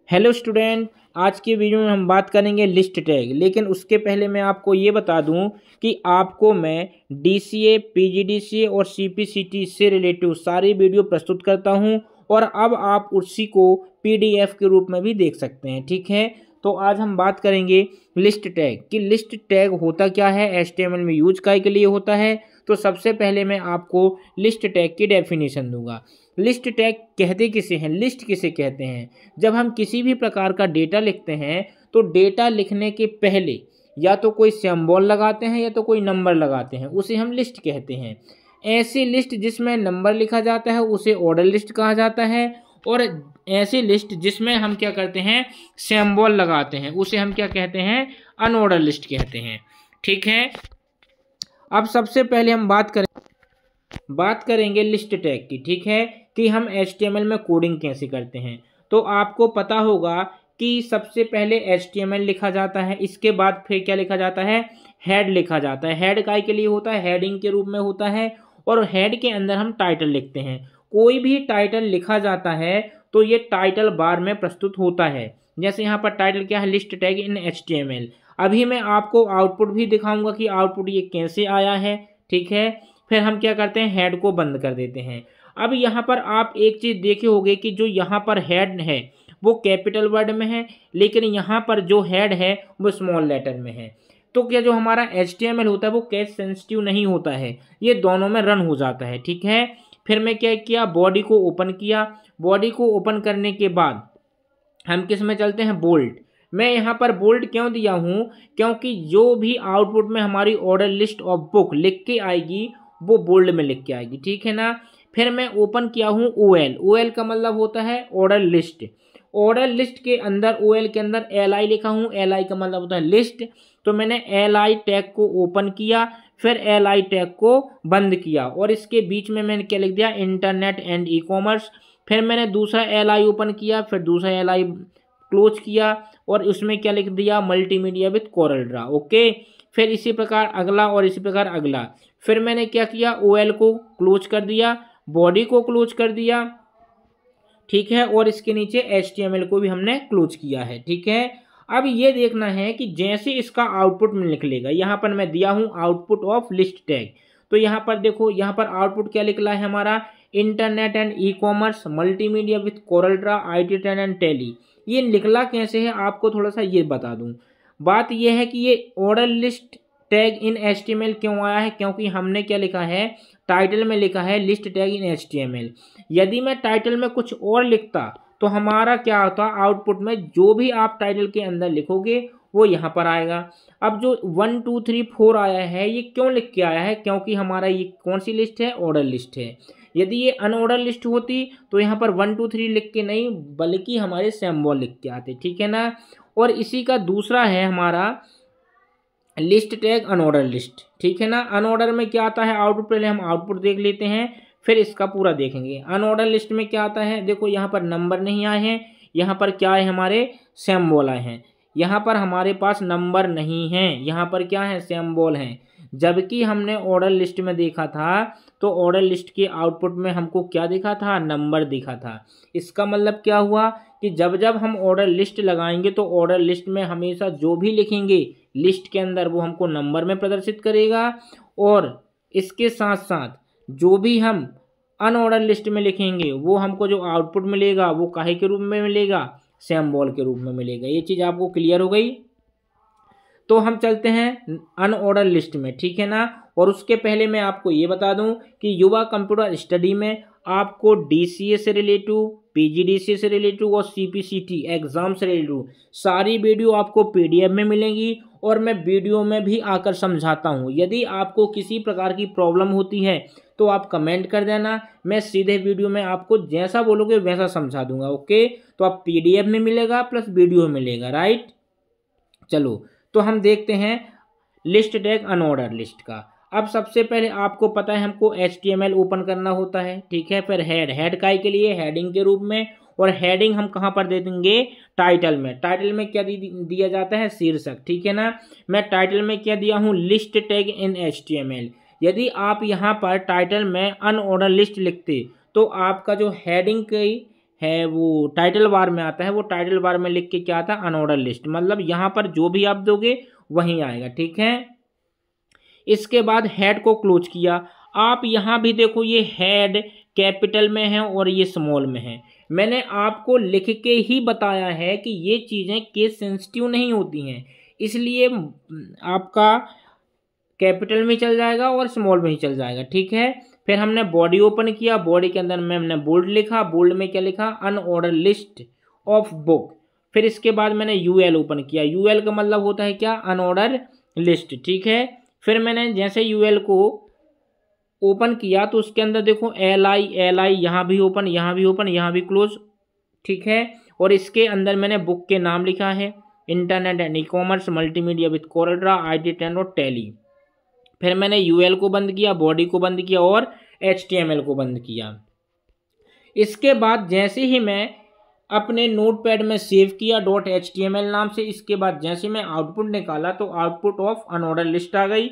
Hello student, आज की video में हम बात करेंगे लिस्ट टैग। लेकिन उसके पहले मैं आपको ये बता दूं कि आपको मैं डीसीए, पीजीडीसीए और सीपीसीटी से रिलेटिव सारी वीडियो प्रस्तुत करता हूं और अब आप उसी को पीडीएफ के रूप में भी देख सकते हैं। ठीक है, तो आज हम बात करेंगे लिस्ट टैग कि लिस्ट टैग होता क्या है, एचटीएमएल में यूज काय के लिए होता है। तो सबसे पहले मैं आपको लिस्ट टैग की डेफिनेशन दूंगा। लिस्ट टैग कहते किसे हैं, लिस्ट किसे कहते हैं? जब हम किसी भी प्रकार का डेटा लिखते हैं तो डेटा लिखने के पहले या तो कोई सिंबल लगाते हैं या तो कोई नंबर लगाते हैं, उसे हम लिस्ट कहते हैं। ऐसी लिस्ट जिसमें नंबर लिखा जाता है उसे ऑर्डर लिस्ट कहा जाता है, और ऐसी लिस्ट जिसमें हम क्या करते हैं, सिंबल लगाते हैं, उसे हम क्या कहते हैं, अनऑर्डर लिस्ट कहते हैं। ठीक है, अब सबसे पहले हम बात करेंगे लिस्ट टैग की। ठीक है, कि हम HTML में कोडिंग कैसे करते हैं। तो आपको पता होगा कि सबसे पहले HTML लिखा जाता है, इसके बाद फिर क्या लिखा जाता है, हेड लिखा जाता है। हेड काय के लिए होता है, हेडिंग के रूप में होता है, और हेड के अंदर हम टाइटल लिखते हैं। कोई भी टाइटल लिखा जाता है तो ये टाइटल बार में प्रस्तुत होता है। जैसे यहाँ पर टाइटल क्या है, लिस्ट टैग इन HTML। अभी मैं आपको आउटपुट भी दिखाऊंगा कि आउटपुट ये कैसे आया है। ठीक है, फिर हम क्या करते हैं, हेड को बंद कर देते हैं। अब यहाँ पर आप एक चीज़ देखे होंगे कि जो यहाँ पर हेड है वो कैपिटल वर्ड में है, लेकिन यहाँ पर जो हेड है वो स्मॉल लेटर में है। तो क्या जो हमारा HTML होता है वो केस सेंसिटिव नहीं होता है, ये दोनों में रन हो जाता है। ठीक है, फिर मैं क्या किया, बॉडी को ओपन किया। बॉडी को ओपन करने के बाद हम किस में चलते हैं, बोल्ड। मैं यहाँ पर बोल्ड क्यों दिया हूँ, क्योंकि जो भी आउटपुट में हमारी ऑर्डर लिस्ट ऑफ बुक लिख के आएगी वो बोल्ड में लिख के आएगी। ठीक है ना। फिर मैं ओपन किया हूँ OL। OL का मतलब होता है ऑर्डर लिस्ट। ऑर्डर लिस्ट के अंदर OL के अंदर LI लिखा हूँ। LI का मतलब होता है लिस्ट। तो मैंने LI टैग को ओपन किया, फिर LI टैग को बंद किया, और इसके बीच में मैंने क्या लिख दिया, इंटरनेट एंड ई कॉमर्स। फिर मैंने दूसरा LI ओपन किया, फिर दूसरा LI क्लोज किया, और उसमें क्या लिख दिया, multimedia with Corel Draw. Okay, फिर इसी प्रकार अगला और इसी प्रकार अगला। फिर मैंने क्या किया, OL को क्लोज कर दिया, बॉडी को क्लोज कर दिया। ठीक है, और इसके नीचे HTML को भी हमने क्लोज किया है। ठीक है, अब ये देखना है कि जैसे इसका आउटपुट में निकलेगा, यहाँ पर मैं दिया हूँ आउटपुट ऑफ लिस्ट टैग। तो यहाँ पर देखो, यहाँ पर आउटपुट क्या निकला है हमारा, internet and e commerce, multimedia with Corel draw, IT10 and tele. ये निकला कैसे है आपको थोड़ा सा ये बता दूं। बात यह है कि ये order list tag in HTML क्यों आया है, क्योंकि हमने क्या लिखा है, टाइटल में लिखा है लिस्ट टैग इन HTML। यदि मैं टाइटल में कुछ और लिखता तो हमारा क्या होता, आउटपुट में जो भी आप टाइटल के अंदर लिखोगे वो यहाँ पर आएगा। अब जो 1 2 3 4 आया है ये क्यों लिख के आया है, क्योंकि हमारा ये कौन सी लिस्ट है, ऑर्डर लिस्ट है। यदि ये अनऑर्डर लिस्ट होती तो यहाँ पर 1 2 3 लिख के नहीं, बल्कि हमारे सिंबल लिख के आते। ठीक है ना। और इसी का दूसरा है हमारा लिस्ट टैग अनऑर्डर लिस्ट। ठीक है ना। अनऑर्डर में क्या आता है आउटपुट, पहले हम आउटपुट देख लेते हैं फिर इसका पूरा देखेंगे। अनऑर्डर लिस्ट में क्या आता है, देखो यहाँ पर नंबर नहीं आए हैं, यहाँ पर क्या है, हमारे सिंबल आए हैं। यहाँ पर हमारे पास नंबर नहीं है, यहाँ पर क्या है, सिंबल हैं। जबकि हमने ऑर्डर लिस्ट में देखा था तो ऑर्डर लिस्ट के आउटपुट में हमको क्या दिखा था, नंबर दिखा था। इसका मतलब क्या हुआ कि जब जब हम ऑर्डर लिस्ट लगाएंगे तो ऑर्डर लिस्ट में हमेशा जो भी लिखेंगे लिस्ट के अंदर वो हमको नंबर में प्रदर्शित करेगा, और इसके साथ साथ जो भी हम अनऑर्डर लिस्ट में लिखेंगे वो हमको जो आउटपुट मिलेगा वो काहे के रूप में मिलेगा, सिंबल के रूप में मिलेगा। ये चीज़ आपको क्लियर हो गई। तो हम चलते हैं अनऑर्डर लिस्ट में। ठीक है ना। और उसके पहले मैं आपको ये बता दूं कि युवा कंप्यूटर स्टडी में आपको DCA से रिलेटिव, PGDCA से रिलेटिव और CPCT एग्जाम से रिलेटिव सारी वीडियो आपको PDF में मिलेंगी, और मैं वीडियो में भी आकर समझाता हूँ। यदि आपको किसी प्रकार की प्रॉब्लम होती है तो आप कमेंट कर देना, मैं सीधे वीडियो में आपको जैसा बोलोगे वैसा समझा दूंगा। ओके, तो आप PDF में मिलेगा प्लस वीडियो मिलेगा, राइट। चलो, तो हम देखते हैं लिस्ट टैग अनऑर्डर लिस्ट का। अब सबसे पहले आपको पता है हमको HTML ओपन करना होता है। ठीक है, फिर हेड काय के लिए, हेडिंग के रूप में, और हेडिंग हम कहाँ पर दे देंगे, टाइटल में। टाइटल में क्या दिया जाता है, शीर्षक। ठीक है ना। मैं टाइटल में क्या दिया हूँ, लिस्ट टैग इन HTML। यदि आप यहाँ पर टाइटल में अनऑर्डर लिस्ट लिखते तो आपका जो हेडिंग की है वो टाइटल बार में आता है, वो टाइटल बार में लिख के क्या आता है, अनऑर्डर लिस्ट, मतलब यहाँ पर जो भी आप दोगे वहीं आएगा। ठीक है, इसके बाद हेड को क्लोज किया। आप यहाँ भी देखो ये हेड कैपिटल में है और ये स्मॉल में है। मैंने आपको लिख के ही बताया है कि ये चीज़ें केस सेंसिटिव नहीं होती हैं, इसलिए आपका कैपिटल में चल जाएगा और स्मॉल में ही चल जाएगा। ठीक है, फिर हमने बॉडी ओपन किया, बॉडी के अंदर में हमने बोल्ड लिखा, बोल्ड में क्या लिखा, अनऑर्डर लिस्ट ऑफ बुक। फिर इसके बाद मैंने यूएल ओपन किया, यूएल का मतलब होता है क्या, अनऑर्डर लिस्ट। ठीक है, फिर मैंने जैसे यूएल को ओपन किया तो उसके अंदर देखो एल आई यहाँ भी ओपन, यहाँ भी ओपन, यहाँ भी क्लोज। ठीक है, और इसके अंदर मैंने बुक के नाम लिखा है, internet and e commerce multimedia with CorelDRAW ID10 और टैली। फिर मैंने यूएल को बंद किया, बॉडी को बंद किया और HTML को बंद किया। इसके बाद जैसे ही मैं अपने नोटपैड में सेव किया .html नाम से, इसके बाद जैसे मैं आउटपुट निकाला तो आउटपुट ऑफ अनऑर्डर लिस्ट आ गई।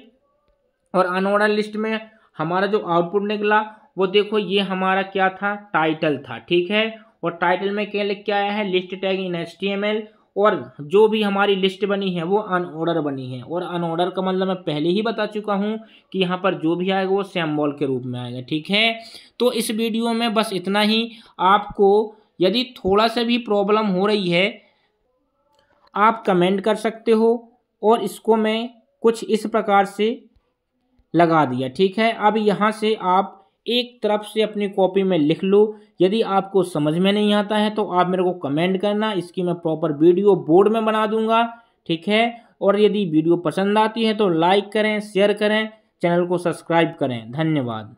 और अनऑर्डर लिस्ट में हमारा जो आउटपुट निकला वो देखो, ये हमारा क्या था, टाइटल था। ठीक है, और टाइटल में क्या लिख के आया है, लिस्ट टैग इन HTML, और जो भी हमारी लिस्ट बनी है वो अनऑर्डर बनी है। और अनऑर्डर का मतलब मैं पहले ही बता चुका हूँ कि यहाँ पर जो भी आएगा वो सिंबल के रूप में आएगा। ठीक है, तो इस वीडियो में बस इतना ही। आपको यदि थोड़ा सा भी प्रॉब्लम हो रही है आप कमेंट कर सकते हो, और इसको मैं कुछ इस प्रकार से लगा दिया। ठीक है, अब यहाँ से आप एक तरफ से अपनी कॉपी में लिख लो। यदि आपको समझ में नहीं आता है तो आप मेरे को कमेंट करना, इसकी मैं प्रॉपर वीडियो बोर्ड में बना दूंगा। ठीक है, और यदि वीडियो पसंद आती है तो लाइक करें, शेयर करें, चैनल को सब्सक्राइब करें। धन्यवाद।